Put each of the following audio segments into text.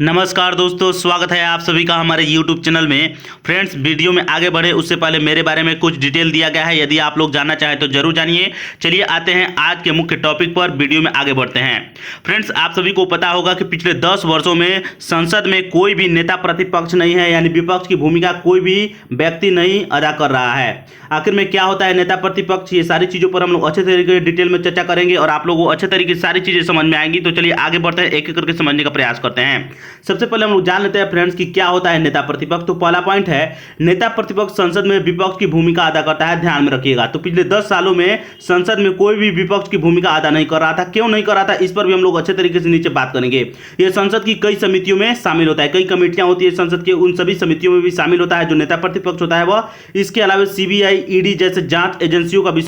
नमस्कार दोस्तों, स्वागत है आप सभी का हमारे YouTube चैनल में। फ्रेंड्स, वीडियो में आगे बढ़े उससे पहले मेरे बारे में कुछ डिटेल दिया गया है, यदि आप लोग जानना चाहें तो जरूर जानिए। चलिए आते हैं आज के मुख्य टॉपिक पर, वीडियो में आगे बढ़ते हैं। फ्रेंड्स, आप सभी को पता होगा कि पिछले 10 वर्षों में संसद में कोई भी नेता प्रतिपक्ष नहीं है, यानी विपक्ष की भूमिका कोई भी व्यक्ति नहीं अदा कर रहा है। आखिर में क्या होता है नेता प्रतिपक्ष, ये सारी चीज़ों पर हम लोग अच्छे तरीके से डिटेल में चर्चा करेंगे और आप लोगों को अच्छे तरीके से सारी चीज़ें समझ में आएंगी। तो चलिए आगे बढ़ते हैं, एक एक करके समझने का प्रयास करते हैं। सबसे पहले हम लोग जान लेते हैं फ्रेंड्स कि क्या होता है नेता प्रतिपक्ष। तो पहला पॉइंट है, नेता प्रतिपक्ष संसद में विपक्ष की भूमिका अदा करता है। ध्यान में रखिएगा, तो पिछले 10 सालों में संसद में कोई भी विपक्ष की भूमिका अदा नहीं कर रहा था। क्यों नहीं कर रहा था, इस पर भी हम लोग अच्छे तरीके से नीचे बात करेंगे। यह संसद की कई समितियों में शामिल होता है, कई कमेटियां होती है संसद के, उन सभी समितियों में भी शामिल होता है जो नेता प्रतिपक्ष होता है वह। इसके अलावा सीबीआई, ईडी जैसे जांच एजेंसियों का भी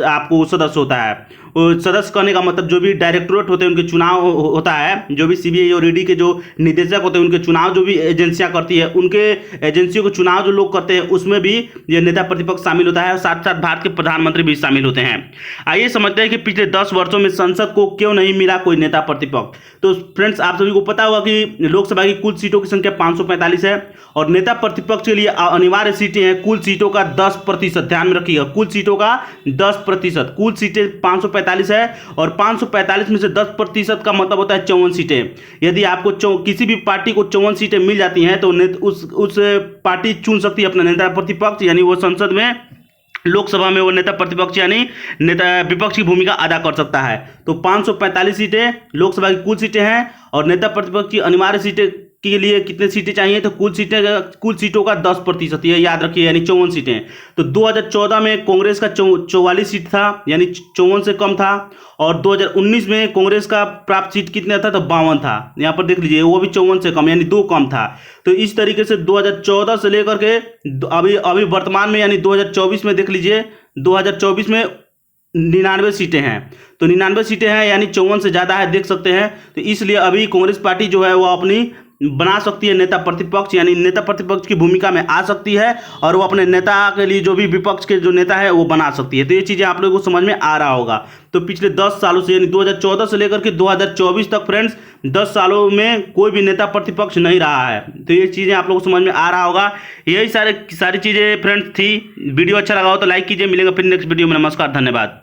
आपको सदस्य होता है। सदस्य करने का मतलब जो भी डायरेक्टोरेट होते हैं उनके चुनाव होता है, जो भी सीबीआई और ईडी के जो निदेशक होते हैं उनके चुनाव जो भी एजेंसियां करती है, उनके एजेंसियों के चुनाव जो लोग करते हैं उसमें भी ये नेता प्रतिपक्ष शामिल होता है और साथ साथ भारत के प्रधानमंत्री भी शामिल होते हैं। आइए समझते हैं कि पिछले 10 वर्षों में संसद को क्यों नहीं मिला कोई नेता प्रतिपक्ष। तो फ्रेंड्स, आप सभी को पता होगा कि लोकसभा की कुल सीटों की संख्या 545 है और नेता प्रतिपक्ष के लिए अनिवार्य सीटें हैं कुल सीटों का 10%। ध्यान में रखिएगा, कुल सीटों का 10%। कुल सीटें 545 है और 545 में से 10% का मतलब होता है 54 सीटें। यदि आपको किसी भी पार्टी को 54 सीटें मिल जाती हैं तो उस पार्टी चुन सकती है अपना नेता प्रतिपक्ष, यानी वो संसद में लोकसभा में वो नेता प्रतिपक्ष यानी नेता विपक्ष की भूमिका अदा कर सकता है। तो 545 सीटें लोकसभा की कुल सीटें हैं और नेता प्रतिपक्ष की अनिवार्य सीटें के लिए कितने सीटें चाहिए, तो कुल सीटों का 10%, ये याद रखिए, यानी 54 सीटें। तो 2014 में कांग्रेस का 44 सीट था, यानी 54 से कम था। और 2019 में कांग्रेस का प्राप्त सीट कितने था, तो 52 था। यहाँ पर देख लीजिए, वो भी 54 से कम, यानी 2 कम था। तो इस तरीके से 2014 से लेकर के अभी वर्तमान में यानी 2024 में देख लीजिए, 2024 में 99 सीटें हैं। तो 99 सीटें हैं यानी 54 से ज़्यादा है, देख सकते हैं। तो इसलिए अभी कांग्रेस पार्टी जो है वो अपनी बना सकती है नेता प्रतिपक्ष, यानी नेता प्रतिपक्ष की भूमिका में आ सकती है और वो अपने नेता के लिए जो भी विपक्ष के जो नेता है वो बना सकती है। तो ये चीज़ें आप लोगों को समझ में आ रहा होगा। तो पिछले 10 सालों से यानी 2014 से लेकर के 2024 तक फ्रेंड्स 10 सालों में कोई भी नेता प्रतिपक्ष नहीं रहा है। तो ये चीज़ें आप लोगों को समझ में आ रहा होगा। यही सारी चीज़ें फ्रेंड्स थी। वीडियो अच्छा लगा हो तो लाइक कीजिए। मिलेंगे फिर नेक्स्ट वीडियो में। नमस्कार, धन्यवाद।